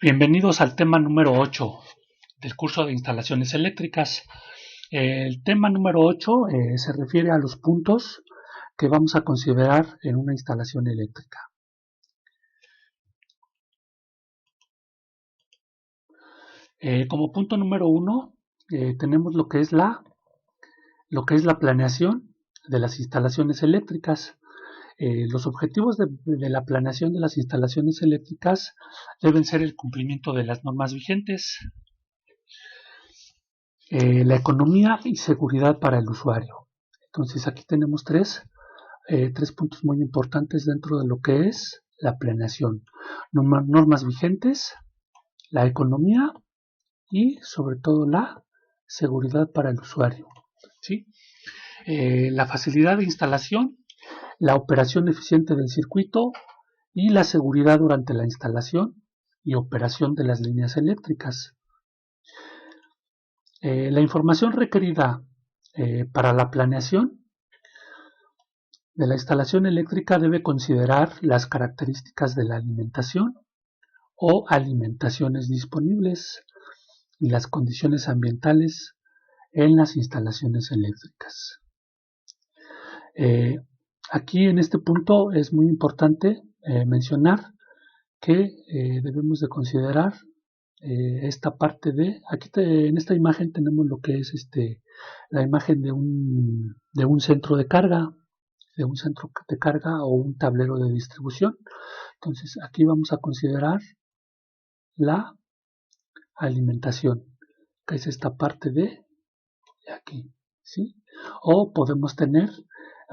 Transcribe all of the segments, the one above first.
Bienvenidos al tema número 8 del curso de instalaciones eléctricas. El tema número 8 se refiere a los puntos que vamos a considerar en una instalación eléctrica. Como punto número 1 tenemos lo que es la planeación de las instalaciones eléctricas. Los objetivos de la planeación de las instalaciones eléctricas deben ser el cumplimiento de las normas vigentes, la economía y seguridad para el usuario. Entonces aquí tenemos tres puntos muy importantes dentro de lo que es la planeación: normas vigentes, la economía y sobre todo la seguridad para el usuario, ¿sí? La facilidad de instalación, la operación eficiente del circuito y la seguridad durante la instalación y operación de las líneas eléctricas. La información requerida para la planeación de la instalación eléctrica debe considerar las características de la alimentación o alimentaciones disponibles y las condiciones ambientales en las instalaciones eléctricas. Aquí en este punto es muy importante mencionar que debemos de considerar esta parte de, aquí en esta imagen tenemos lo que es la imagen de un centro de carga, o un tablero de distribución. Entonces aquí vamos a considerar la alimentación, que es esta parte de aquí, ¿sí? O podemos tener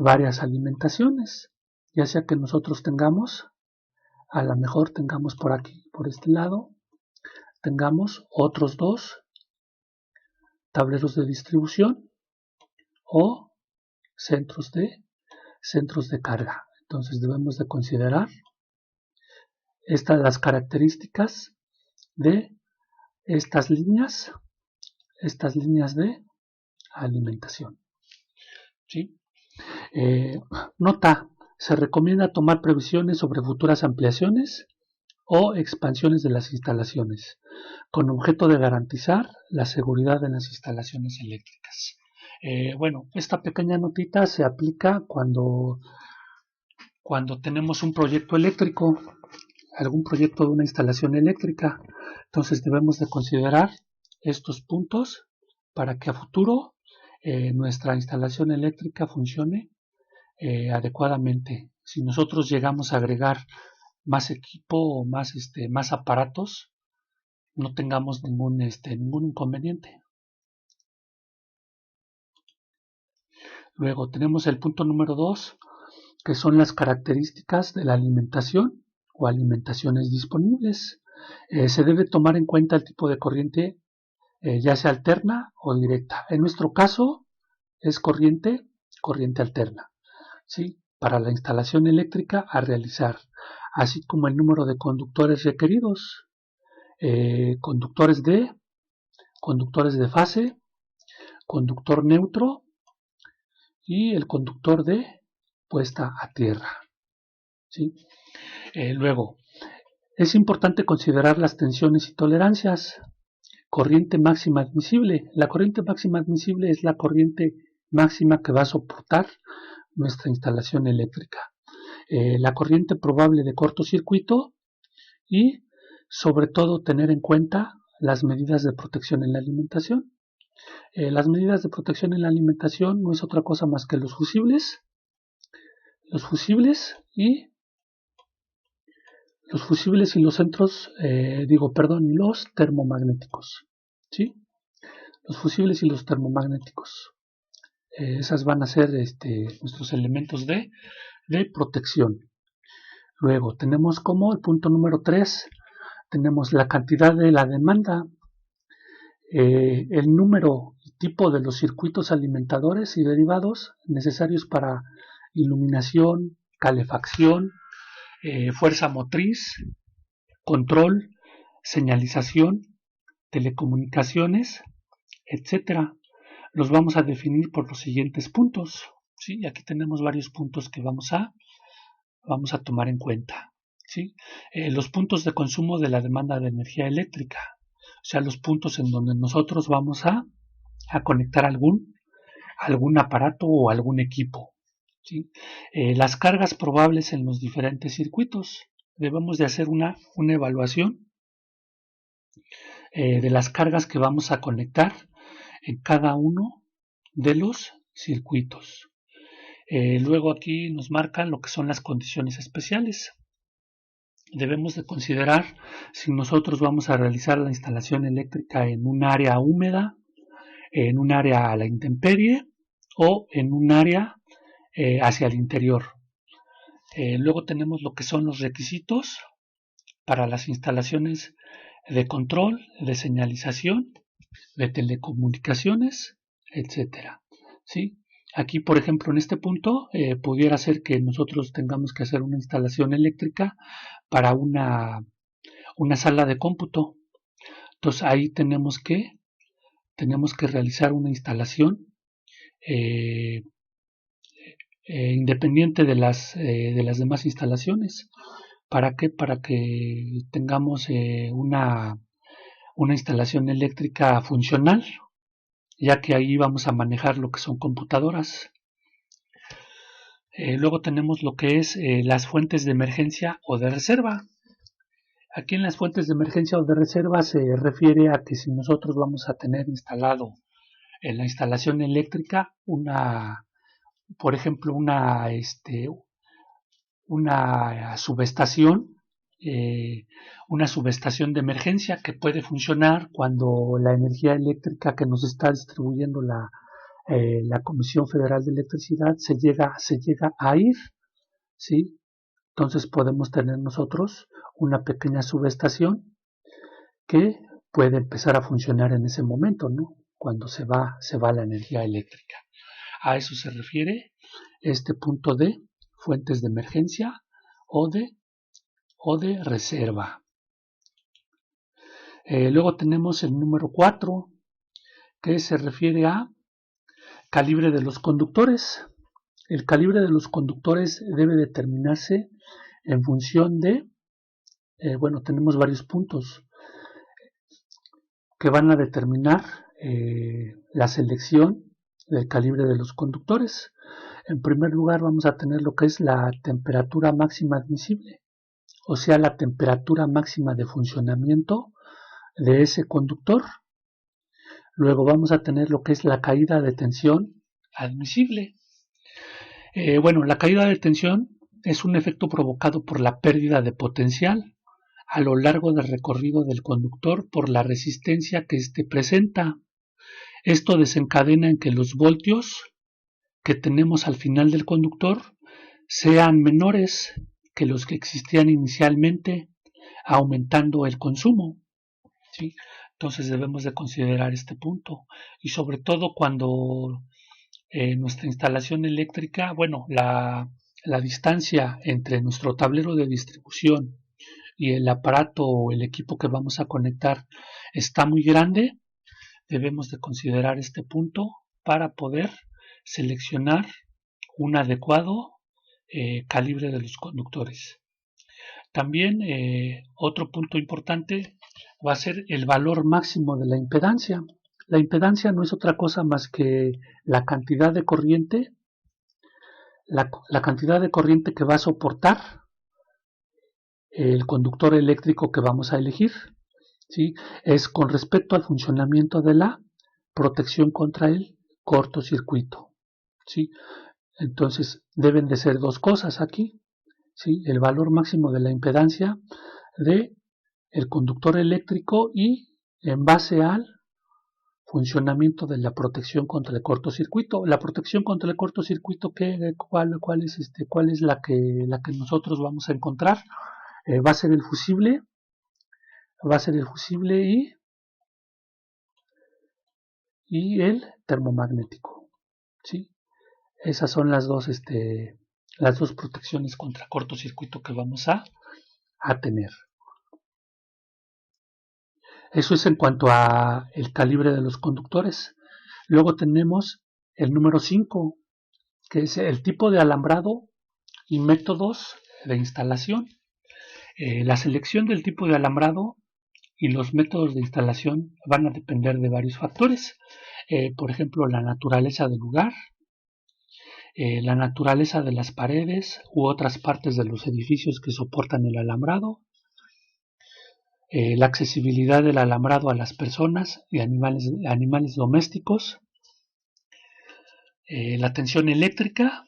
varias alimentaciones, ya sea que nosotros tengamos, a lo mejor tengamos por aquí, por este lado, tengamos otros dos tableros de distribución o centros de carga. Entonces debemos de considerar las características de estas líneas de alimentación, ¿sí? Nota: se recomienda tomar previsiones sobre futuras ampliaciones o expansiones de las instalaciones, con objeto de garantizar la seguridad en las instalaciones eléctricas. Bueno, esta pequeña notita se aplica cuando tenemos un proyecto eléctrico, algún proyecto de una instalación eléctrica. Entonces debemos de considerar estos puntos para que a futuro nuestra instalación eléctrica funcione adecuadamente. Si nosotros llegamos a agregar más equipo o más aparatos, no tengamos ningún inconveniente. Luego tenemos el punto número 2, que son las características de la alimentación o alimentaciones disponibles. Se debe tomar en cuenta el tipo de corriente, ya sea alterna o directa. En nuestro caso es corriente alterna, ¿sí? Para la instalación eléctrica a realizar, así como el número de conductores requeridos, conductores de fase, conductor neutro y el conductor de puesta a tierra, ¿sí? Luego, es importante considerar las tensiones y tolerancias. Corriente máxima admisible. La corriente máxima admisible es la corriente máxima que va a soportar nuestra instalación eléctrica. La corriente probable de cortocircuito y, sobre todo, tener en cuenta las medidas de protección en la alimentación. Las medidas de protección en la alimentación no es otra cosa más que los fusibles y los centros, y los termomagnéticos, ¿sí? Los fusibles y los termomagnéticos. Esas van a ser nuestros elementos de protección. Luego tenemos como el punto número 3, tenemos la cantidad de la demanda, el número y tipo de los circuitos alimentadores y derivados necesarios para iluminación, calefacción, fuerza motriz, control, señalización, telecomunicaciones, etcétera. Los vamos a definir por los siguientes puntos, ¿sí? Aquí tenemos varios puntos que vamos a tomar en cuenta. ¿sí? Los puntos de consumo de la demanda de energía eléctrica, o sea, los puntos en donde nosotros vamos a conectar algún aparato o algún equipo, ¿sí? Las cargas probables en los diferentes circuitos. Debemos de hacer una evaluación de las cargas que vamos a conectar en cada uno de los circuitos. Luego aquí nos marcan lo que son las condiciones especiales. Debemos de considerar si nosotros vamos a realizar la instalación eléctrica en un área húmeda, en un área a la intemperie o en un área hacia el interior. Luego tenemos lo que son los requisitos para las instalaciones de control, de señalización, de telecomunicaciones, etcétera. ¿Sí? Aquí, por ejemplo, en este punto, pudiera ser que nosotros tengamos que hacer una instalación eléctrica para una sala de cómputo. Entonces ahí tenemos que realizar una instalación independiente de las demás instalaciones. ¿Para qué? Para que tengamos una instalación eléctrica funcional, ya que ahí vamos a manejar lo que son computadoras. Luego tenemos lo que es las fuentes de emergencia o de reserva. Aquí en las fuentes de emergencia o de reserva se refiere a que si nosotros vamos a tener instalado en la instalación eléctrica por ejemplo, una subestación, una subestación de emergencia que puede funcionar cuando la energía eléctrica que nos está distribuyendo la Comisión Federal de Electricidad se llega a ir, ¿sí? Entonces podemos tener nosotros una pequeña subestación que puede empezar a funcionar en ese momento, ¿no? Cuando se va la energía eléctrica. A eso se refiere este punto de fuentes de emergencia o de reserva. Luego tenemos el número 4, que se refiere a calibre de los conductores. El calibre de los conductores debe determinarse en función de, tenemos varios puntos que van a determinar la selección del calibre de los conductores. En primer lugar vamos a tener lo que es la temperatura máxima admisible, o sea, la temperatura máxima de funcionamiento de ese conductor. Luego vamos a tener lo que es la caída de tensión admisible. La caída de tensión es un efecto provocado por la pérdida de potencial a lo largo del recorrido del conductor por la resistencia que éste presenta. Esto desencadena en que los voltios que tenemos al final del conductor sean menores que los que existían inicialmente, aumentando el consumo, ¿sí? Entonces debemos de considerar este punto, y sobre todo cuando nuestra instalación eléctrica, la distancia entre nuestro tablero de distribución y el aparato o el equipo que vamos a conectar está muy grande, debemos de considerar este punto para poder seleccionar un adecuado calibre de los conductores. También otro punto importante va a ser el valor máximo de la impedancia. La impedancia no es otra cosa más que la cantidad de corriente, la cantidad de corriente que va a soportar el conductor eléctrico que vamos a elegir, ¿sí? Es con respecto al funcionamiento de la protección contra el cortocircuito, ¿sí? Entonces deben de ser dos cosas aquí, ¿sí? El valor máximo de la impedancia de el conductor eléctrico y en base al funcionamiento de la protección contra el cortocircuito. La protección contra el cortocircuito, ¿cuál es la que nosotros vamos a encontrar? Va a ser el fusible y el termomagnético, ¿sí? Esas son las dos protecciones contra cortocircuito que vamos a tener. Eso es en cuanto a el calibre de los conductores. Luego tenemos el número 5, que es el tipo de alambrado y métodos de instalación. La selección del tipo de alambrado y los métodos de instalación van a depender de varios factores. Por ejemplo, la naturaleza del lugar, la naturaleza de las paredes u otras partes de los edificios que soportan el alambrado, la accesibilidad del alambrado a las personas y animales domésticos, la tensión eléctrica,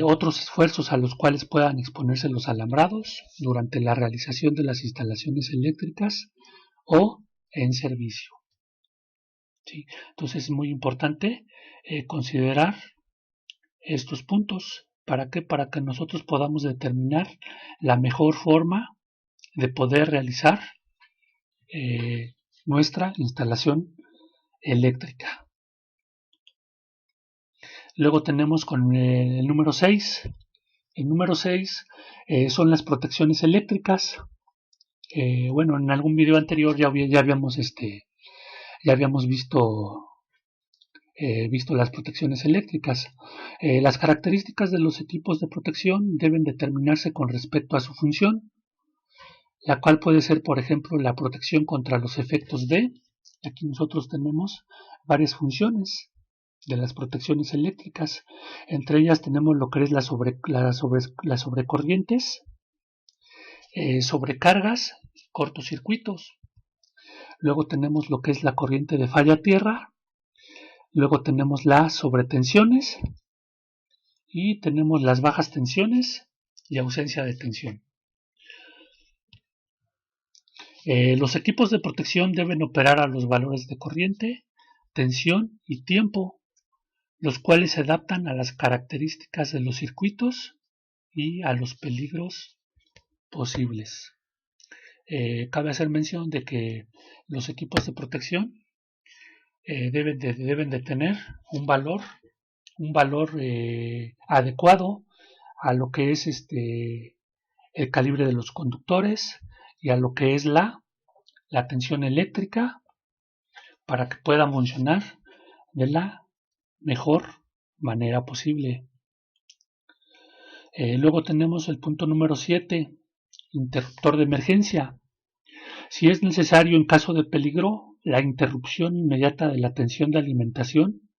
otros esfuerzos a los cuales puedan exponerse los alambrados durante la realización de las instalaciones eléctricas o en servicio. ¿Sí? Entonces es muy importante considerar estos puntos. ¿Para qué? Para que nosotros podamos determinar la mejor forma de poder realizar nuestra instalación eléctrica. Luego tenemos con el número 6. El número 6 son las protecciones eléctricas. Bueno, en algún video anterior ya habíamos visto las protecciones eléctricas. Las características de los equipos de protección deben determinarse con respecto a su función, la cual puede ser, por ejemplo, la protección contra los efectos de. Aquí nosotros tenemos varias funciones de las protecciones eléctricas. Entre ellas tenemos lo que es las sobrecorrientes, sobrecargas, cortocircuitos. Luego tenemos lo que es la corriente de falla tierra. Luego tenemos las sobretensiones y tenemos las bajas tensiones y ausencia de tensión. Los equipos de protección deben operar a los valores de corriente, tensión y tiempo, los cuales se adaptan a las características de los circuitos y a los peligros posibles. Cabe hacer mención de que los equipos de protección deben de tener un valor adecuado a lo que es el calibre de los conductores y a lo que es la tensión eléctrica para que puedan funcionar de la mejor manera posible. Luego tenemos el punto número 7, interruptor de emergencia. Si es necesario en caso de peligro, la interrupción inmediata de la tensión de alimentación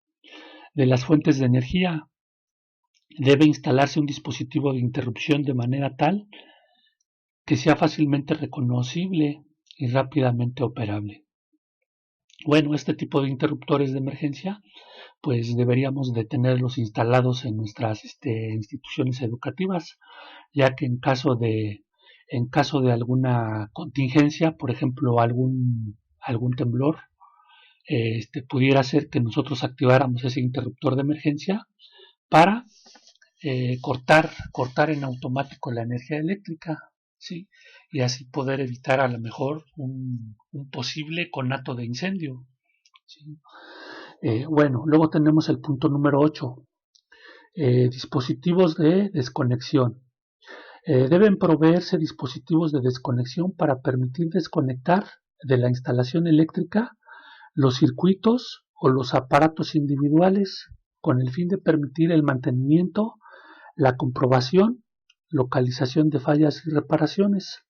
de las fuentes de energía. Debe instalarse un dispositivo de interrupción de manera tal que sea fácilmente reconocible y rápidamente operable. Bueno, este tipo de interruptores de emergencia pues deberíamos de tenerlos instalados en nuestras instituciones educativas, ya que en caso de alguna contingencia, por ejemplo algún temblor, pudiera ser que nosotros activáramos ese interruptor de emergencia para cortar en automático la energía eléctrica, ¿sí? Y así poder evitar a lo mejor un posible conato de incendio, ¿sí? Bueno, luego tenemos el punto número 8, dispositivos de desconexión. Deben proveerse dispositivos de desconexión para permitir desconectar de la instalación eléctrica los circuitos o los aparatos individuales con el fin de permitir el mantenimiento, la comprobación, localización de fallas y reparaciones.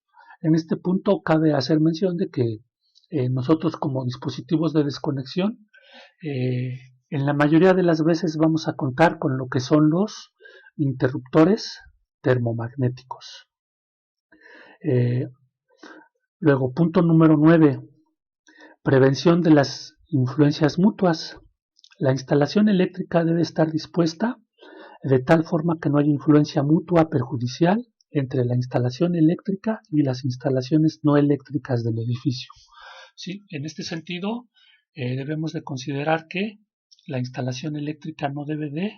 En este punto cabe hacer mención de que nosotros como dispositivos de desconexión en la mayoría de las veces vamos a contar con lo que son los interruptores termomagnéticos. Luego, punto número 9, prevención de las influencias mutuas. La instalación eléctrica debe estar dispuesta de tal forma que no haya influencia mutua perjudicial entre la instalación eléctrica y las instalaciones no eléctricas del edificio. ¿Sí? En este sentido, debemos de considerar que la instalación eléctrica no debe de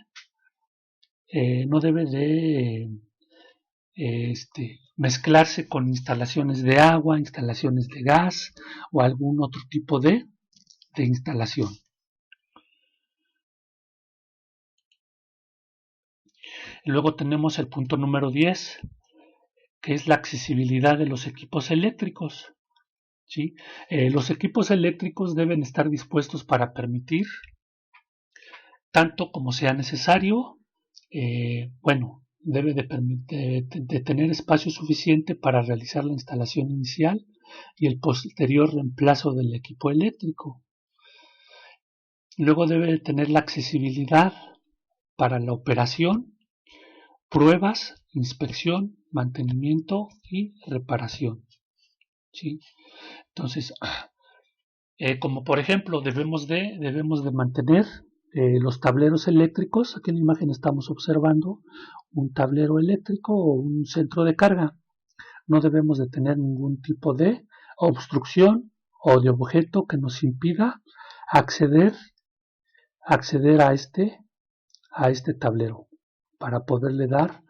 mezclarse con instalaciones de agua, instalaciones de gas o algún otro tipo de instalación. Luego tenemos el punto número 10, que es la accesibilidad de los equipos eléctricos. ¿Sí? Los equipos eléctricos deben estar dispuestos para permitir, tanto como sea necesario, de tener espacio suficiente para realizar la instalación inicial y el posterior reemplazo del equipo eléctrico. Luego debe de tener la accesibilidad para la operación, pruebas, inspección, mantenimiento y reparación. ¿Sí? Entonces, como por ejemplo, debemos de mantener los tableros eléctricos. Aquí en la imagen estamos observando un tablero eléctrico o un centro de carga. No debemos de tener ningún tipo de obstrucción o de objeto que nos impida acceder a este tablero para poderle dar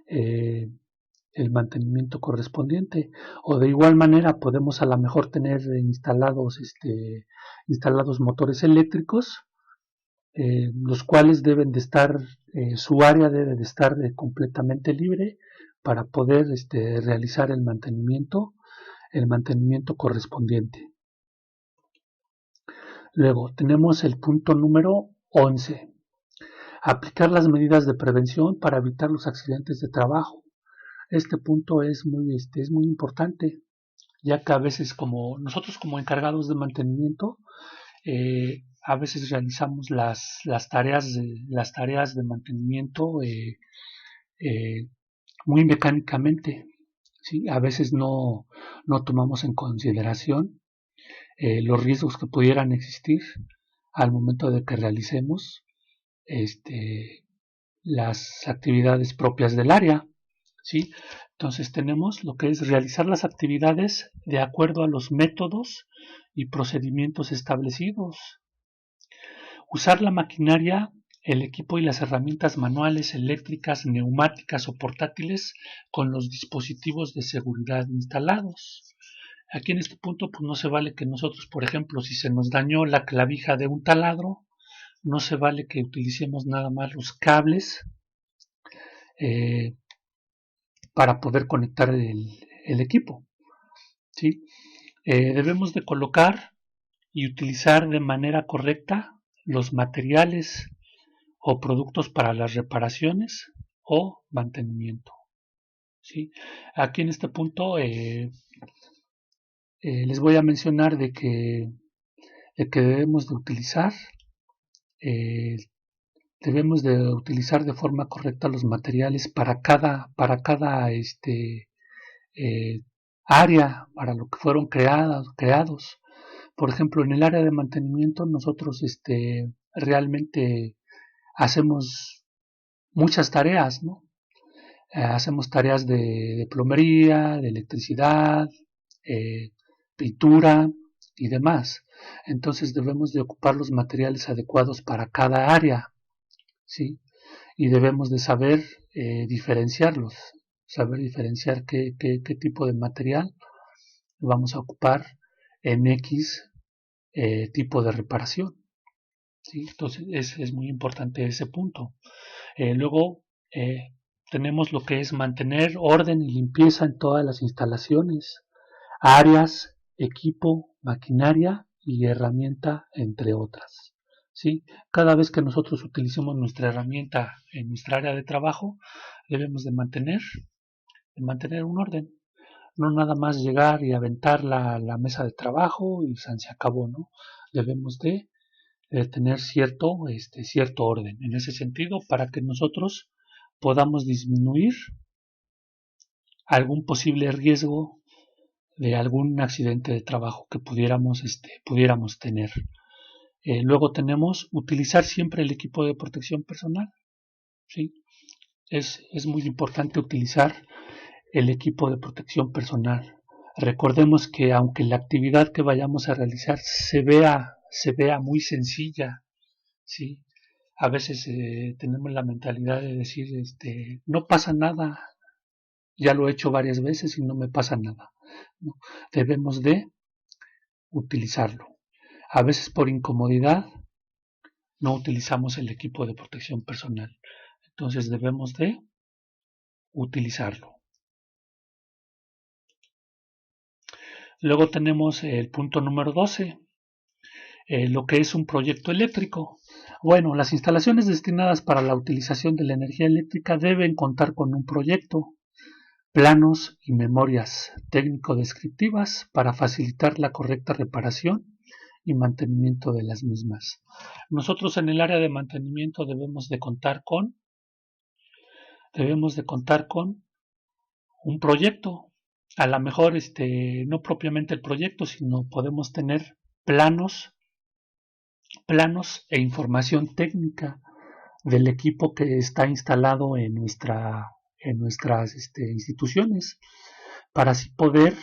el mantenimiento correspondiente. O de igual manera podemos a lo mejor tener instalados motores eléctricos, los cuales deben de estar, su área debe de estar completamente libre para poder realizar el mantenimiento correspondiente. Luego tenemos el punto número 11. Aplicar las medidas de prevención para evitar los accidentes de trabajo. Este punto es muy importante, ya que a veces nosotros como encargados de mantenimiento, a veces realizamos las tareas de mantenimiento muy mecánicamente, ¿sí? A veces no tomamos en consideración los riesgos que pudieran existir al momento de que realicemos las actividades propias del área, ¿sí? Entonces tenemos lo que es realizar las actividades de acuerdo a los métodos y procedimientos establecidos. Usar la maquinaria, el equipo y las herramientas manuales, eléctricas, neumáticas o portátiles con los dispositivos de seguridad instalados. Aquí en este punto pues no se vale que nosotros, por ejemplo, si se nos dañó la clavija de un taladro, no se vale que utilicemos nada más los cables para poder conectar el equipo, ¿sí? Debemos de colocar y utilizar de manera correcta los materiales o productos para las reparaciones o mantenimiento, ¿sí? Aquí en este punto les voy a mencionar de que debemos de utilizar eh, de forma correcta los materiales para cada eh, área para lo que fueron creados. Por ejemplo, en el área de mantenimiento nosotros realmente hacemos muchas tareas, ¿no? Hacemos tareas de plomería, de electricidad, pintura y demás. Entonces debemos de ocupar los materiales adecuados para cada área, ¿sí? Y debemos de saber diferenciarlos, saber diferenciar qué tipo de material vamos a ocupar en X tipo de reparación, ¿sí? Entonces es muy importante ese punto. Luego tenemos lo que es mantener orden y limpieza en todas las instalaciones, áreas, equipo, maquinaria y herramienta, entre otras, ¿sí? Cada vez que nosotros utilicemos nuestra herramienta en nuestra área de trabajo, debemos de mantener un orden. No nada más llegar y aventar la mesa de trabajo y se acabó, ¿no? Debemos de tener cierto orden en ese sentido para que nosotros podamos disminuir algún posible riesgo de algún accidente de trabajo que pudiéramos tener. Luego tenemos utilizar siempre el equipo de protección personal, ¿sí? Es muy importante utilizar el equipo de protección personal. Recordemos que aunque la actividad que vayamos a realizar se vea muy sencilla, ¿sí? A veces tenemos la mentalidad de decir, no pasa nada, ya lo he hecho varias veces y no me pasa nada, ¿no? Debemos de utilizarlo. A veces por incomodidad no utilizamos el equipo de protección personal. Entonces debemos de utilizarlo. Luego tenemos el punto número 12. lo que es un proyecto eléctrico. Bueno, las instalaciones destinadas para la utilización de la energía eléctrica deben contar con un proyecto, planos y memorias técnico-descriptivas para facilitar la correcta reparación y mantenimiento de las mismas. Nosotros en el área de mantenimiento debemos de contar con un proyecto. A lo mejor no propiamente el proyecto, sino podemos tener planos e información técnica del equipo que está instalado en nuestras instituciones, para así poder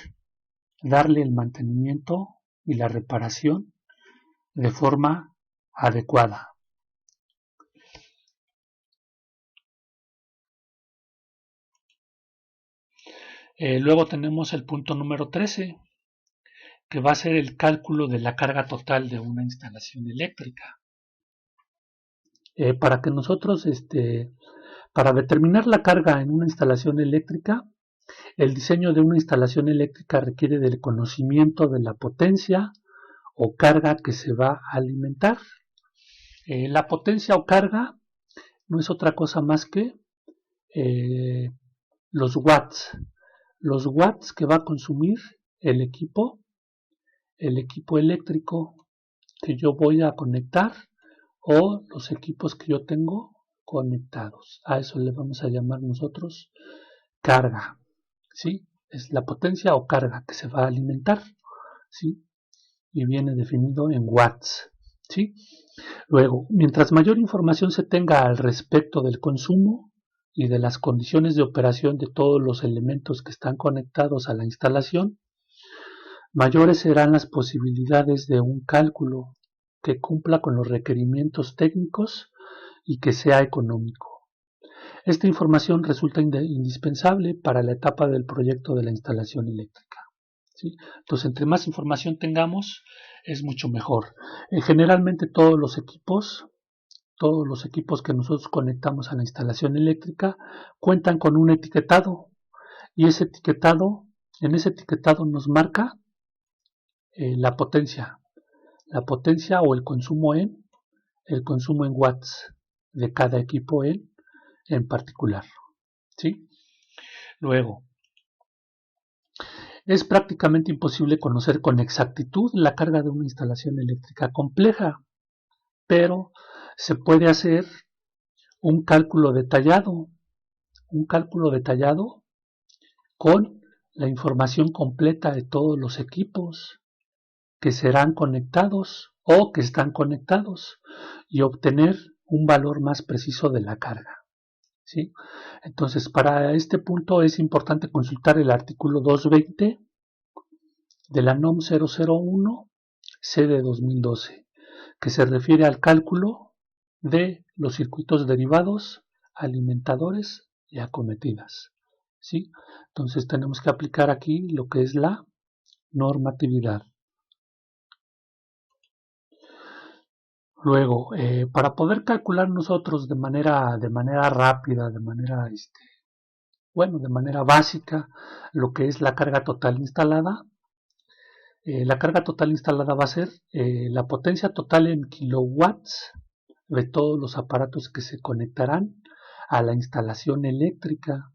darle el mantenimiento y la reparación de forma adecuada. Luego tenemos el punto número 13, que va a ser el cálculo de la carga total de una instalación eléctrica. Para que nosotros, para determinar la carga en una instalación eléctrica, el diseño de una instalación eléctrica requiere del conocimiento de la potencia o carga que se va a alimentar. La potencia o carga no es otra cosa más que los watts que va a consumir el equipo eléctrico que yo voy a conectar, o los equipos que yo tengo conectados. A eso le vamos a llamar nosotros carga, ¿sí? Es la potencia o carga que se va a alimentar, ¿sí? Y viene definido en watts, ¿sí? Luego, mientras mayor información se tenga al respecto del consumo y de las condiciones de operación de todos los elementos que están conectados a la instalación, mayores serán las posibilidades de un cálculo que cumpla con los requerimientos técnicos y que sea económico. Esta información resulta indispensable para la etapa del proyecto de la instalación eléctrica, ¿sí? Entonces, entre más información tengamos, es mucho mejor. Generalmente todos los equipos que nosotros conectamos a la instalación eléctrica cuentan con un etiquetado, y en ese etiquetado nos marca la potencia o el consumo en watts de cada equipo en particular, ¿sí? Luego, es prácticamente imposible conocer con exactitud la carga de una instalación eléctrica compleja, pero se puede hacer un cálculo detallado con la información completa de todos los equipos que serán conectados o que están conectados, y obtener un valor más preciso de la carga, ¿sí? Entonces, para este punto es importante consultar el artículo 220 de la NOM 001 C de 2012, que se refiere al cálculo de los circuitos derivados, alimentadores y acometidas, ¿sí? Entonces tenemos que aplicar aquí lo que es la normatividad. Luego, para poder calcular nosotros de manera rápida, de manera básica, lo que es la carga total instalada, la carga total instalada va a ser la potencia total en kilowatts de todos los aparatos que se conectarán a la instalación eléctrica,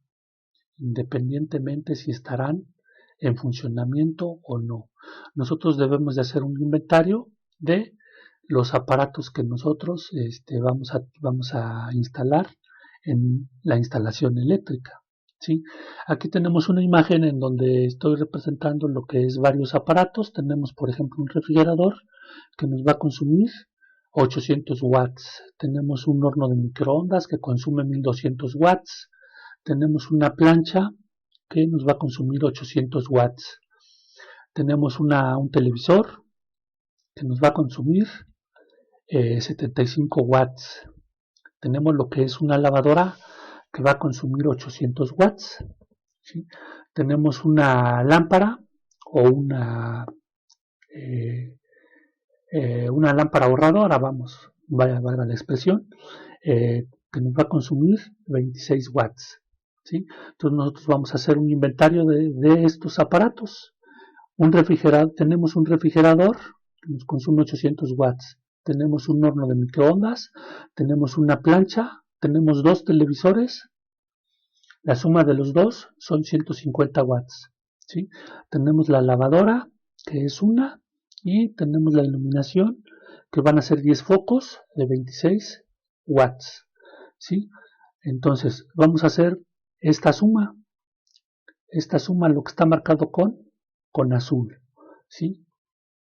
independientemente si estarán en funcionamiento o no. Nosotros debemos de hacer un inventario de los aparatos que nosotros vamos a instalar en la instalación eléctrica, ¿sí? Aquí tenemos una imagen en donde estoy representando lo que es varios aparatos. Tenemos, por ejemplo, un refrigerador que nos va a consumir 800 watts. Tenemos un horno de microondas que consume 1200 watts. Tenemos una plancha que nos va a consumir 800 watts. Tenemos un televisor que nos va a consumir 75 watts. Tenemos lo que es una lavadora que va a consumir 800 watts, ¿sí? Tenemos una lámpara o una lámpara ahorradora, valga la expresión, que nos va a consumir 26 watts, ¿sí? Entonces nosotros vamos a hacer un inventario de estos aparatos. Tenemos un refrigerador que nos consume 800 watts. Tenemos un horno de microondas, tenemos una plancha, tenemos dos televisores. La suma de los dos son 150 watts. ¿Sí? Tenemos la lavadora, que es una, y tenemos la iluminación, que van a ser 10 focos de 26 watts. ¿Sí? Entonces, vamos a hacer esta suma. Esta suma, lo que está marcado con azul. ¿Sí?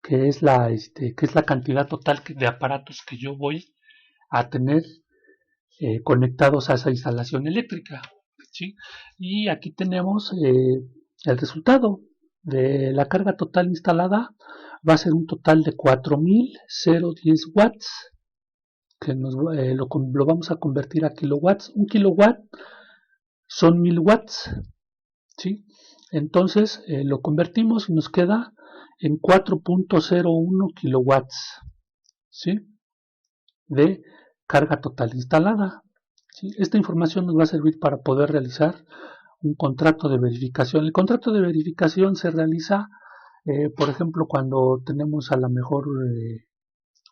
Que es la cantidad total de aparatos que yo voy a tener conectados a esa instalación eléctrica. ¿Sí? Y aquí tenemos el resultado de la carga total instalada. Va a ser un total de 4010 watts, que lo vamos a convertir a kilowatts. Un kilowatt son 1000 watts. ¿Sí? Entonces lo convertimos y nos queda en 4.01 kilowatts, ¿sí? De carga total instalada. ¿Sí? Esta información nos va a servir para poder realizar un contrato de verificación. El contrato de verificación se realiza, por ejemplo, cuando tenemos a lo mejor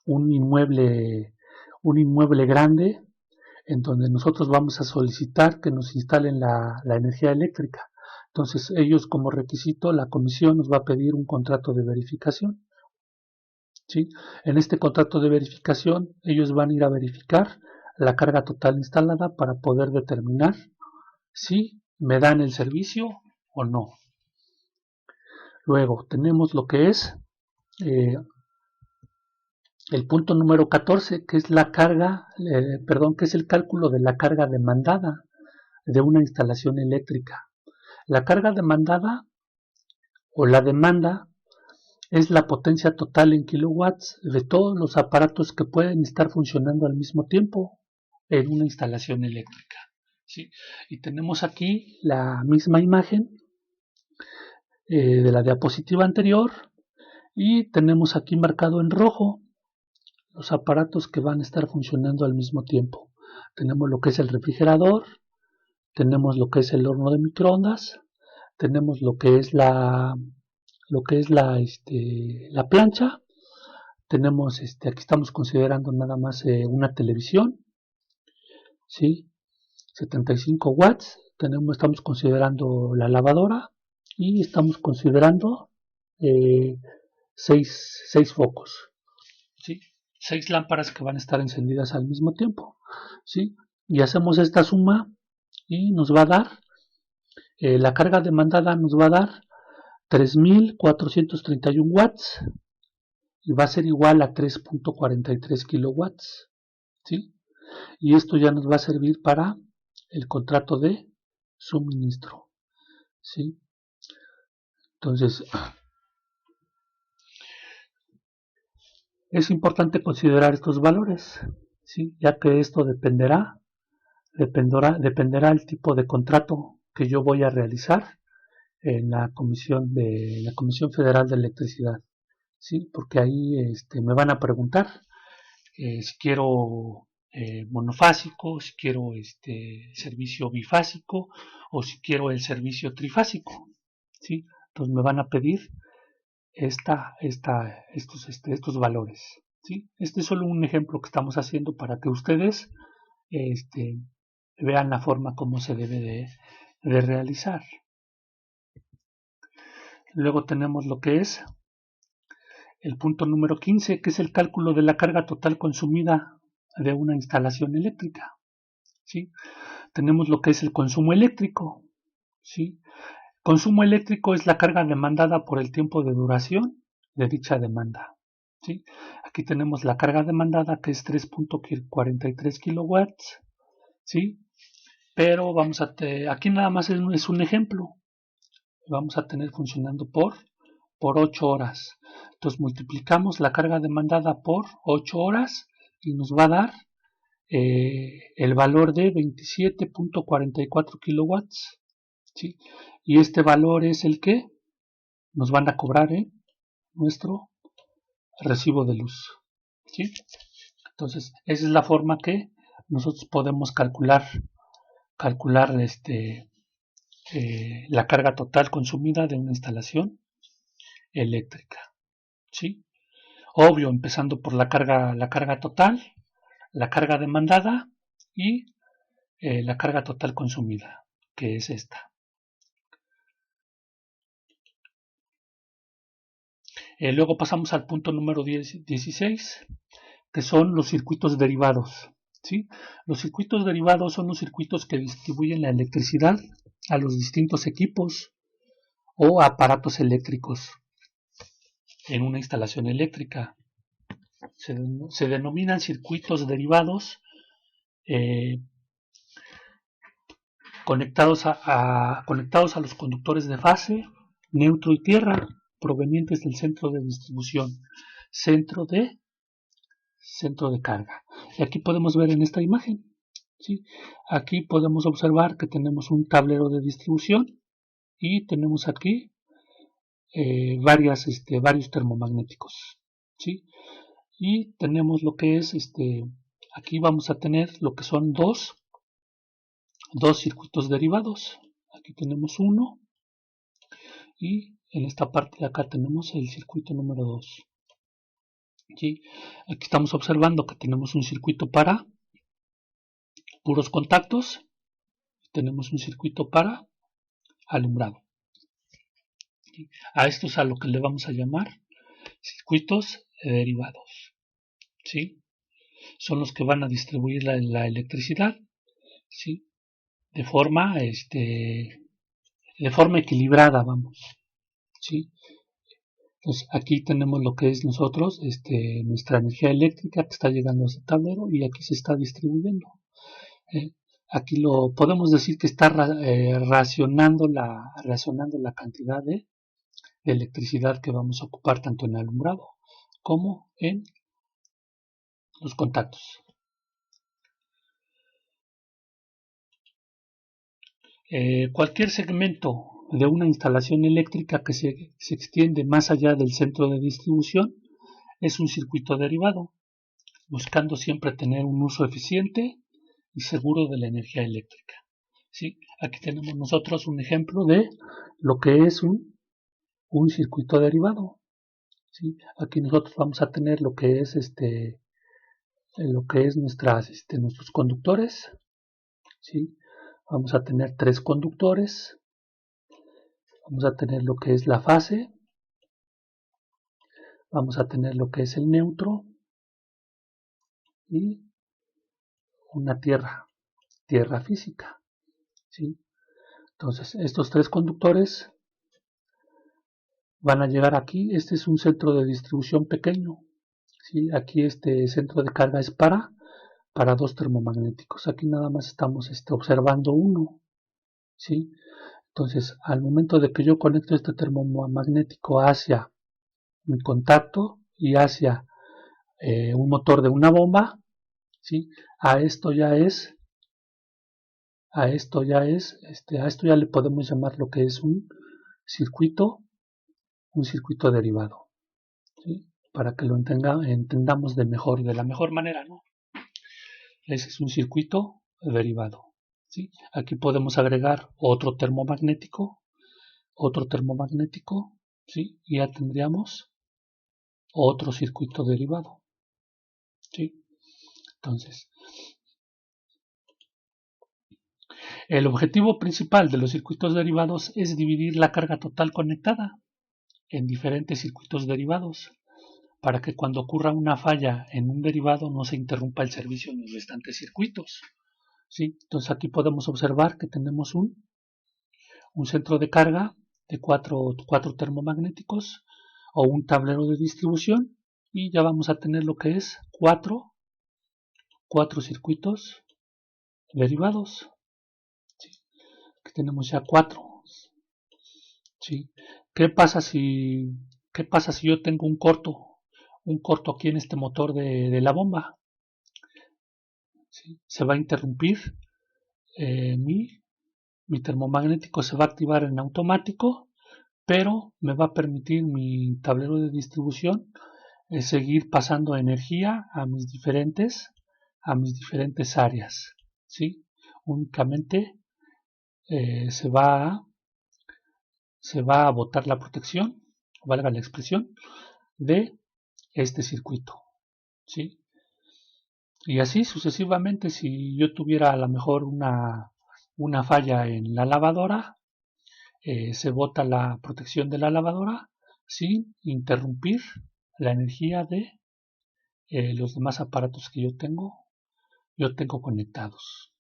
un inmueble grande, en donde nosotros vamos a solicitar que nos instalen la energía eléctrica. Entonces ellos, como requisito, la comisión nos va a pedir un contrato de verificación. ¿Sí? En este contrato de verificación ellos van a ir a verificar la carga total instalada para poder determinar si me dan el servicio o no. Luego tenemos lo que es el punto número 14, que es la carga, que es el cálculo de la carga demandada de una instalación eléctrica. La carga demandada o la demanda es la potencia total en kilowatts de todos los aparatos que pueden estar funcionando al mismo tiempo en una instalación eléctrica. ¿Sí? Y tenemos aquí la misma imagen de la diapositiva anterior, y tenemos aquí marcado en rojo los aparatos que van a estar funcionando al mismo tiempo. Tenemos lo que es el refrigerador, tenemos lo que es el horno de microondas, tenemos lo que es la plancha, tenemos aquí estamos considerando nada más una televisión, ¿sí? 75 watts, estamos considerando la lavadora y estamos considerando 6 focos, ¿sí? 6 lámparas que van a estar encendidas al mismo tiempo, ¿sí? Y hacemos esta suma y nos va a dar, la carga demandada nos va a dar 3431 watts y va a ser igual a 3.43 kilowatts, ¿sí? Y esto ya nos va a servir para el contrato de suministro, ¿sí? Entonces, es importante considerar estos valores, ¿sí? Ya que esto dependerá el tipo de contrato que yo voy a realizar en la Comisión Federal de Electricidad, ¿sí? Porque ahí me van a preguntar si quiero monofásico, si quiero servicio bifásico o si quiero el servicio trifásico, ¿sí? Entonces me van a pedir estos valores, ¿sí? Este es solo un ejemplo que estamos haciendo para que ustedes vean la forma como se debe de realizar. Luego tenemos lo que es el punto número 15, que es el cálculo de la carga total consumida de una instalación eléctrica, ¿sí? Tenemos lo que es el consumo eléctrico, ¿sí? Consumo eléctrico es la carga demandada por el tiempo de duración de dicha demanda, ¿sí? Aquí tenemos la carga demandada, que es 3.43 kilowatts, ¿sí? Pero aquí nada más es un ejemplo. Vamos a tener funcionando por 8 horas. Entonces multiplicamos la carga demandada por 8 horas y nos va a dar el valor de 27.44 kilowatts, ¿sí? Y este valor es el que nos van a cobrar en nuestro recibo de luz, ¿sí? Entonces esa es la forma que nosotros podemos calcular la carga total consumida de una instalación eléctrica, ¿sí? Obvio, empezando por la carga total, la carga demandada y la carga total consumida, que es esta. Luego pasamos al punto número 16, que son los circuitos derivados. ¿Sí? Los circuitos derivados son los circuitos que distribuyen la electricidad a los distintos equipos o aparatos eléctricos en una instalación eléctrica. Se denominan circuitos derivados conectados a los conductores de fase, neutro y tierra provenientes del centro de distribución, centro de carga. Y aquí podemos ver en esta imagen, ¿sí? Aquí podemos observar que tenemos un tablero de distribución y tenemos aquí varios termomagnéticos, ¿sí? Y tenemos lo que es aquí vamos a tener lo que son dos circuitos derivados. Aquí tenemos uno y en esta parte de acá tenemos el circuito número 2. ¿Sí? Aquí estamos observando que tenemos un circuito para puros contactos, tenemos un circuito para alumbrado. ¿Sí? A esto es a lo que le vamos a llamar circuitos derivados. ¿Sí? Son los que van a distribuir la electricidad, ¿sí? de forma equilibrada, vamos. ¿Sí? Entonces aquí tenemos lo que es nosotros, nuestra energía eléctrica que está llegando a ese tablero y aquí se está distribuyendo. Aquí lo podemos decir que está racionando la cantidad de electricidad que vamos a ocupar tanto en el alumbrado como en los contactos. Cualquier segmento de una instalación eléctrica que se extiende más allá del centro de distribución es un circuito derivado, buscando siempre tener un uso eficiente y seguro de la energía eléctrica. ¿Sí? Aquí tenemos nosotros un ejemplo de lo que es un circuito derivado. ¿Sí? Aquí nosotros vamos a tener lo que es nuestros conductores. ¿Sí? Vamos a tener 3 conductores. Vamos a tener lo que es la fase. Vamos a tener lo que es el neutro. Y una tierra física. ¿Sí? Entonces, estos 3 conductores van a llegar aquí. Este es un centro de distribución pequeño. ¿Sí? Aquí este centro de carga es para 2 termomagnéticos. Aquí nada más estamos observando uno. ¿Sí? Entonces, al momento de que yo conecto este termomagnético hacia mi contacto y hacia un motor de una bomba, ¿sí? A esto ya le podemos llamar lo que es un circuito derivado, ¿sí? Para que lo entendamos de la mejor manera, ¿no? Ese es un circuito derivado, ¿sí? Aquí podemos agregar otro termomagnético, ¿sí? Y ya tendríamos otro circuito derivado, ¿sí? Entonces, el objetivo principal de los circuitos derivados es dividir la carga total conectada en diferentes circuitos derivados para que cuando ocurra una falla en un derivado no se interrumpa el servicio en los restantes circuitos. ¿Sí? Entonces aquí podemos observar que tenemos un centro de carga de 4 termomagnéticos o un tablero de distribución y ya vamos a tener lo que es 4 circuitos derivados. ¿Sí? Aquí tenemos ya 4. ¿Sí? ¿Qué pasa si yo tengo un corto aquí en este motor de la bomba? ¿Sí? Se va a interrumpir mi termomagnético se va a activar en automático, pero me va a permitir mi tablero de distribución seguir pasando energía a mis diferentes áreas, ¿sí? Únicamente se va a botar la protección, valga la expresión, de este circuito, ¿sí? Y así sucesivamente, si yo tuviera a lo mejor una falla en la lavadora, se bota la protección de la lavadora sin interrumpir la energía de los demás aparatos que yo tengo conectados.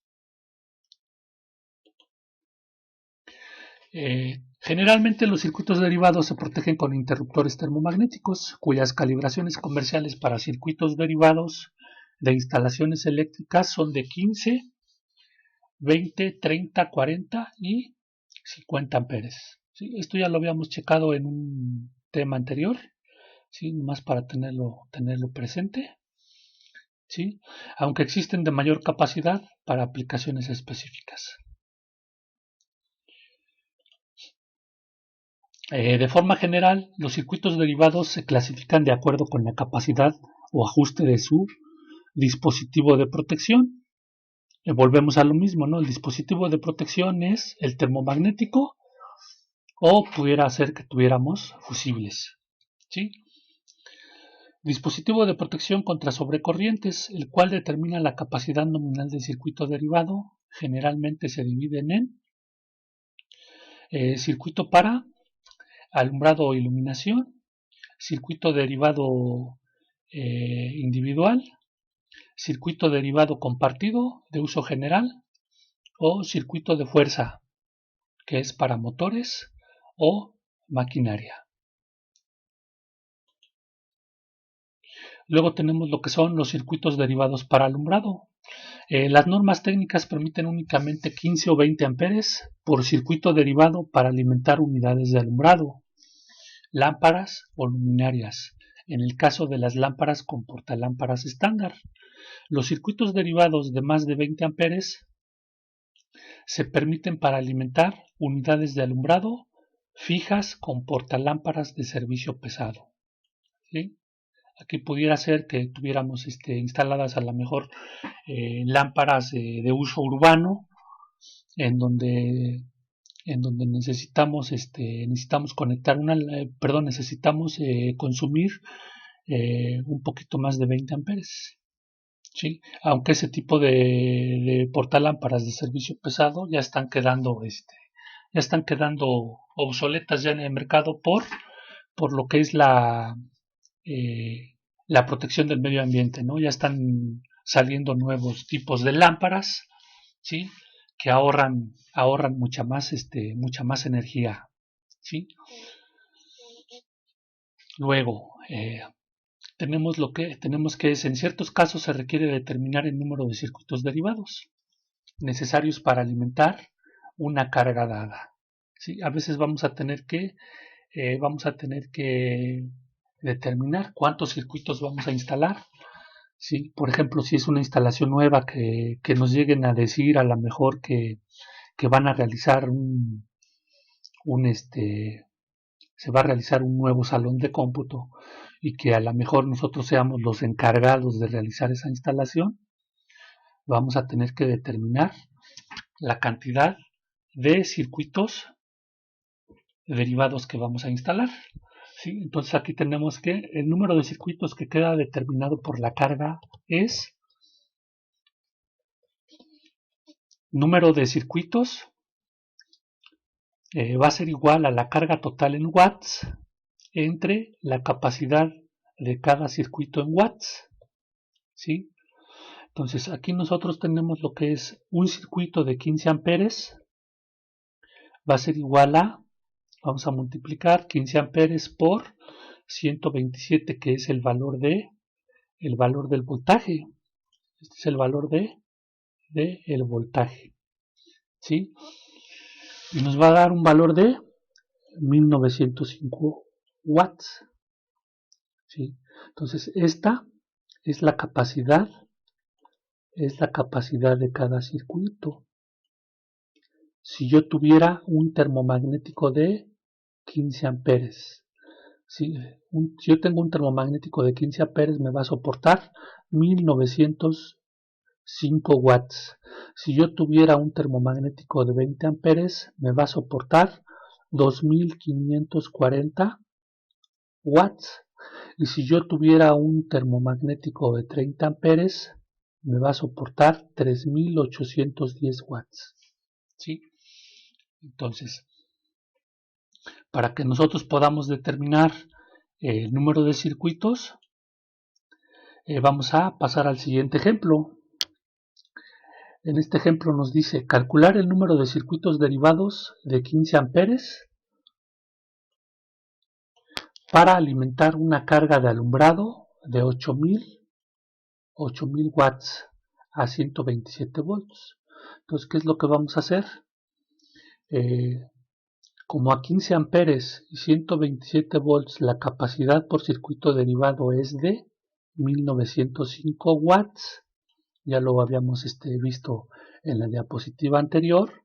Generalmente los circuitos derivados se protegen con interruptores termomagnéticos, cuyas calibraciones comerciales para circuitos derivados de instalaciones eléctricas son de 15, 20, 30, 40 y 50 amperes. ¿Sí? Esto ya lo habíamos checado en un tema anterior, ¿sí? Más para tenerlo presente, ¿sí? Aunque existen de mayor capacidad para aplicaciones específicas. De forma general, los circuitos derivados se clasifican de acuerdo con la capacidad o ajuste de su dispositivo de protección. Volvemos a lo mismo, ¿no? El dispositivo de protección es el termomagnético o pudiera ser que tuviéramos fusibles, ¿sí? Dispositivo de protección contra sobrecorrientes, el cual determina la capacidad nominal del circuito derivado. Generalmente se dividen en circuito para alumbrado o iluminación, circuito derivado individual, circuito derivado compartido de uso general o circuito de fuerza, que es para motores o maquinaria. Luego tenemos lo que son los circuitos derivados para alumbrado. Las normas técnicas permiten únicamente 15 o 20 amperes por circuito derivado para alimentar unidades de alumbrado, lámparas o luminarias, en el caso de las lámparas con portalámparas estándar. Los circuitos derivados de más de 20 amperes se permiten para alimentar unidades de alumbrado fijas con portalámparas de servicio pesado, ¿sí? Aquí pudiera ser que tuviéramos instaladas a lo mejor lámparas de uso urbano en donde necesitamos conectar necesitamos consumir un poquito más de 20 amperes, ¿sí? Aunque ese tipo de portalámparas de servicio pesado ya están quedando obsoletas ya en el mercado por lo que es la protección del medio ambiente, ¿no? Ya están saliendo nuevos tipos de lámparas, ¿sí? Que ahorran mucha más energía, ¿sí? Luego, tenemos que en ciertos casos se requiere determinar el número de circuitos derivados necesarios para alimentar una carga dada, ¿sí? A veces vamos a tener que determinar cuántos circuitos vamos a instalar, ¿sí? Por ejemplo, si es una instalación nueva que nos lleguen a decir a lo mejor que van a realizar se va a realizar un nuevo salón de cómputo y que a lo mejor nosotros seamos los encargados de realizar esa instalación, vamos a tener que determinar la cantidad de circuitos derivados que vamos a instalar, ¿sí? Entonces aquí tenemos que el número de circuitos que queda determinado por la carga es número de circuitos va a ser igual a la carga total en watts entre la capacidad de cada circuito en watts, ¿sí? Entonces aquí nosotros tenemos lo que es un circuito de 15 amperes va a ser igual a, vamos a multiplicar 15 amperes por 127, que es el valor del voltaje. Este es el valor de el voltaje, ¿sí? Y nos va a dar un valor de 1905 watts, ¿sí? Entonces esta es la capacidad de cada circuito. Si yo tuviera un termomagnético de 15 amperes, si yo tengo un termomagnético de 15 amperes, me va a soportar 1905 watts. Si yo tuviera un termomagnético de 20 amperes, me va a soportar 2540 watts. Y si yo tuviera un termomagnético de 30 amperes, me va a soportar 3810 watts. ¿Sí? Entonces, para que nosotros podamos determinar el número de circuitos, vamos a pasar al siguiente ejemplo. En este ejemplo nos dice calcular el número de circuitos derivados de 15 amperes para alimentar una carga de alumbrado de 8000 watts a 127 volts. Entonces, ¿qué es lo que vamos a hacer? Como a 15 amperes y 127 volts la capacidad por circuito derivado es de 1905 watts, ya lo habíamos visto en la diapositiva anterior.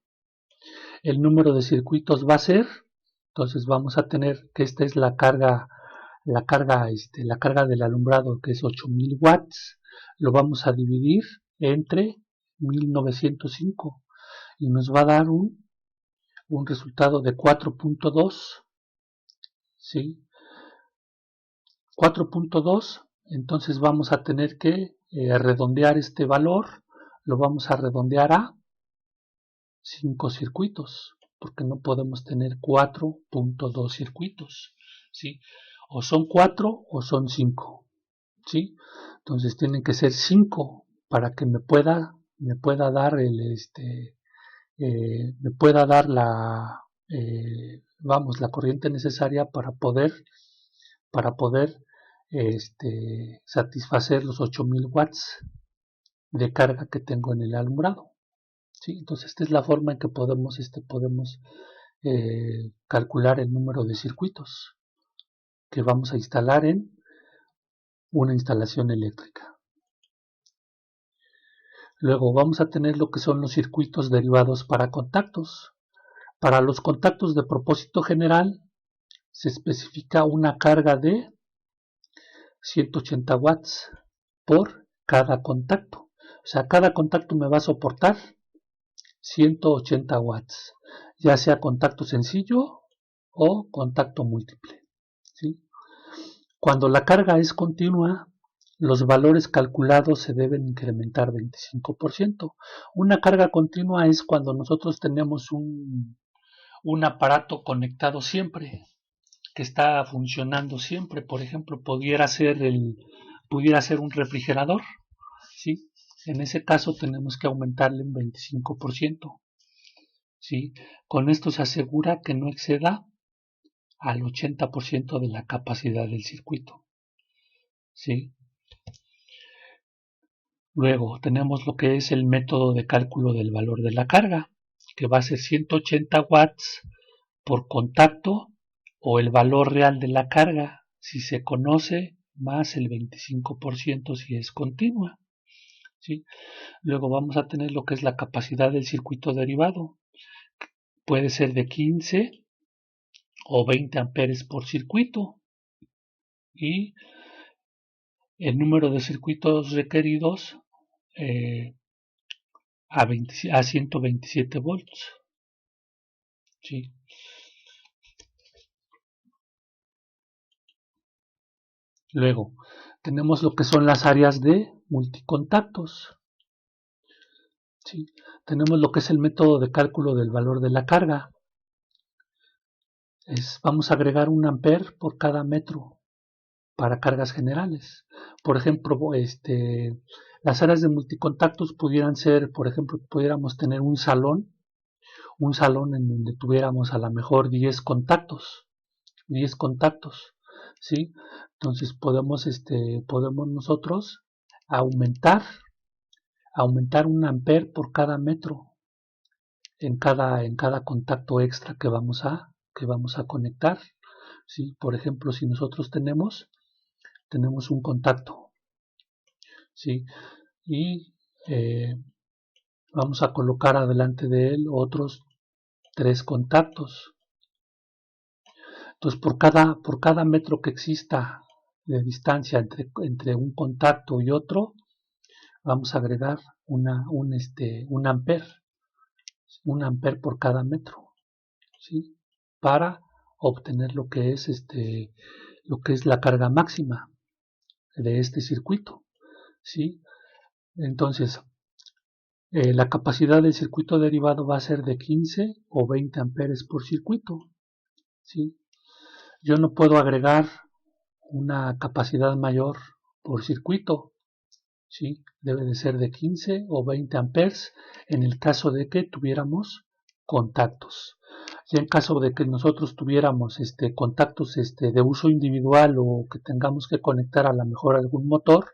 El número de circuitos va a ser, entonces vamos a tener que esta es la carga del alumbrado, que es 8000 watts, lo vamos a dividir entre 1905 y nos va a dar un resultado de 4.2, ¿sí? 4.2, entonces vamos a tener que redondear este valor, lo vamos a redondear a 5 circuitos, porque no podemos tener 4.2 circuitos, ¿sí? O son 4 o son 5, ¿sí? Entonces tienen que ser 5 para que me pueda dar la la corriente necesaria para poder satisfacer los 8000 watts de carga que tengo en el alumbrado. ¿Sí? Entonces esta es la forma en que podemos calcular el número de circuitos que vamos a instalar en una instalación eléctrica. Luego vamos a tener lo que son los circuitos derivados para contactos. Para los contactos de propósito general se especifica una carga de 180 watts por cada contacto. O sea, cada contacto me va a soportar 180 watts, ya sea contacto sencillo o contacto múltiple. ¿Sí? Cuando la carga es continua, los valores calculados se deben incrementar 25%. Una carga continua es cuando nosotros tenemos un aparato conectado siempre, que está funcionando siempre. Por ejemplo, pudiera ser un refrigerador, ¿sí? En ese caso tenemos que aumentarle un 25%, ¿sí? Con esto se asegura que no exceda al 80% de la capacidad del circuito, ¿sí? Luego tenemos lo que es el método de cálculo del valor de la carga, que va a ser 180 watts por contacto o el valor real de la carga, si se conoce, más el 25% si es continua, ¿sí? Luego vamos a tener lo que es la capacidad del circuito derivado. Puede ser de 15 o 20 amperes por circuito. Y el número de circuitos requeridos a 127 volts. ¿Sí? Luego, tenemos lo que son las áreas de multicontactos. ¿Sí? Tenemos lo que es el método de cálculo del valor de la carga. Vamos a agregar 1 amper por cada metro para cargas generales. Por ejemplo, las áreas de multicontactos pudieran ser, por ejemplo, pudiéramos tener un salón en donde tuviéramos a lo mejor 10 contactos, ¿sí? Entonces podemos nosotros aumentar 1 amper por cada metro en cada contacto extra que vamos a conectar, ¿sí? Por ejemplo, si nosotros tenemos un contacto, ¿sí? Y vamos a colocar adelante de él otros 3 contactos. Entonces, por cada metro que exista de distancia entre un contacto y otro, vamos a agregar un amper, 1 amper por cada metro, ¿sí? Para obtener lo que es lo que es la carga máxima de este circuito, ¿sí? Entonces, la capacidad del circuito derivado va a ser de 15 o 20 amperes por circuito, ¿sí? Yo no puedo agregar una capacidad mayor por circuito, ¿sí? Debe de ser de 15 o 20 amperes en el caso de que tuviéramos contactos. Y en caso de que nosotros tuviéramos contactos de uso individual o que tengamos que conectar a lo mejor algún motor,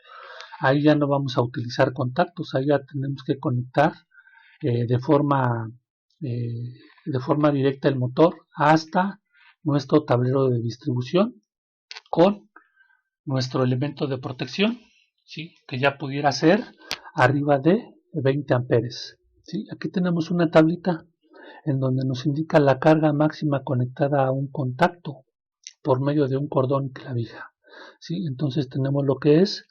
ahí ya no vamos a utilizar contactos, ahí ya tenemos que conectar de forma directa el motor hasta nuestro tablero de distribución con nuestro elemento de protección, ¿sí? Que ya pudiera ser arriba de 20 amperes. ¿Sí? Aquí tenemos una tablita en donde nos indica la carga máxima conectada a un contacto por medio de un cordón y clavija. ¿Sí? Entonces tenemos lo que es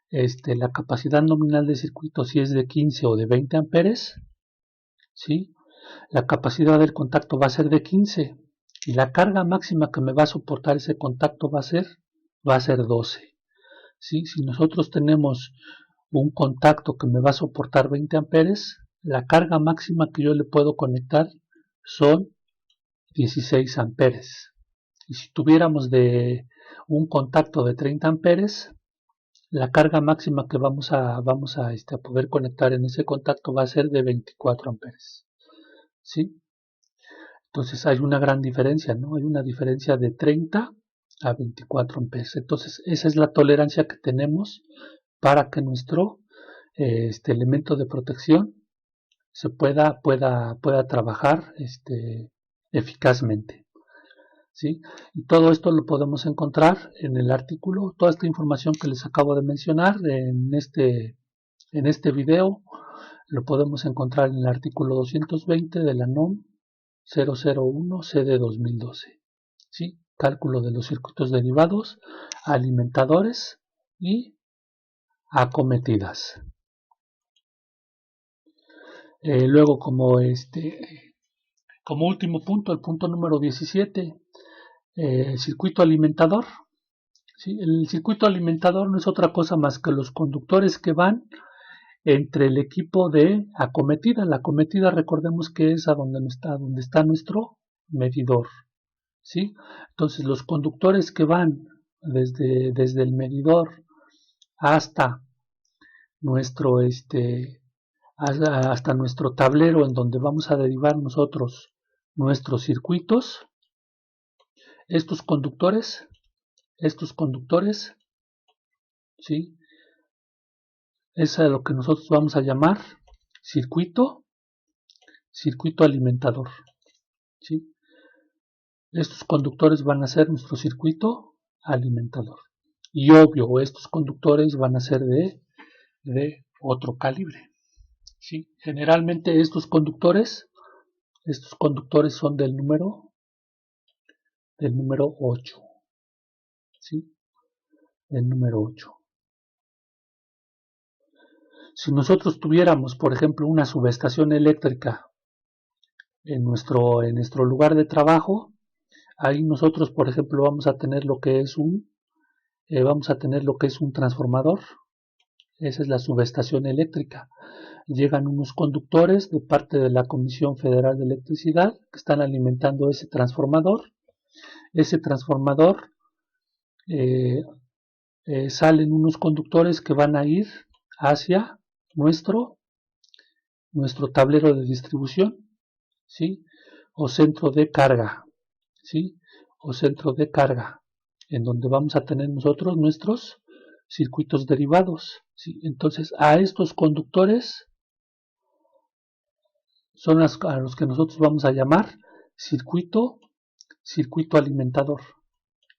la capacidad nominal del circuito, si es de 15 o de 20 amperes, ¿sí? La capacidad del contacto va a ser de 15 y la carga máxima que me va a soportar ese contacto va a ser 12. ¿Sí? Si nosotros tenemos un contacto que me va a soportar 20 amperes, la carga máxima que yo le puedo conectar son 16 amperes. Y si tuviéramos de un contacto de 30 amperes, la carga máxima que vamos a poder conectar en ese contacto va a ser de 24 amperes. ¿Sí? Entonces hay una gran diferencia, ¿no? Hay una diferencia de 30 a 24 amperes. Entonces esa es la tolerancia que tenemos para que nuestro elemento de protección se pueda trabajar eficazmente. ¿Sí? Y todo esto lo podemos encontrar en el artículo, toda esta información que les acabo de mencionar en este video, lo podemos encontrar en el artículo 220 de la NOM 001 CD 2012. ¿Sí? Cálculo de los circuitos derivados, alimentadores y acometidas. Luego, como último punto, el punto número 17, circuito alimentador. ¿Sí? El circuito alimentador no es otra cosa más que los conductores que van entre el equipo de acometida. La acometida, recordemos que es a donde está nuestro medidor. ¿Sí? Entonces, los conductores que van desde el medidor hasta nuestro hasta nuestro tablero en donde vamos a derivar nosotros nuestros circuitos, estos conductores, ¿sí? Es a lo que nosotros vamos a llamar circuito alimentador, ¿sí? Estos conductores van a ser nuestro circuito alimentador. Y obvio, estos conductores van a ser de otro calibre, ¿sí? Generalmente estos conductores son del número 8, ¿sí? Del número 8. Si nosotros tuviéramos, por ejemplo, una subestación eléctrica en nuestro lugar de trabajo, ahí nosotros, por ejemplo, vamos a tener lo que es un transformador. Esa es la subestación eléctrica. Llegan unos conductores de parte de la Comisión Federal de Electricidad que están alimentando ese transformador. Ese transformador salen unos conductores que van a ir hacia nuestro tablero de distribución, ¿sí? O centro de carga, ¿sí? O centro de carga, en donde vamos a tener nosotros nuestros circuitos derivados, ¿sí? Entonces, a estos conductores son a los que nosotros vamos a llamar circuito alimentador,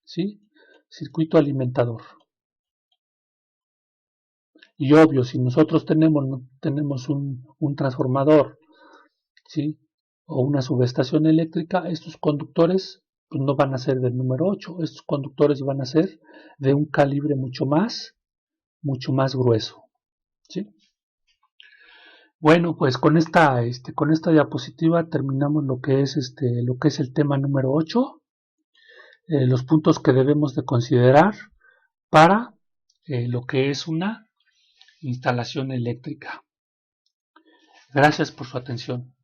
¿sí? Circuito alimentador. Y obvio, si nosotros tenemos un transformador, ¿sí? O una subestación eléctrica, estos conductores pues, no van a ser del número 8, estos conductores van a ser de un calibre mucho más grueso, ¿sí? Bueno, pues con esta diapositiva terminamos lo que es el tema número 8. los puntos que debemos de considerar para lo que es una instalación eléctrica. Gracias por su atención.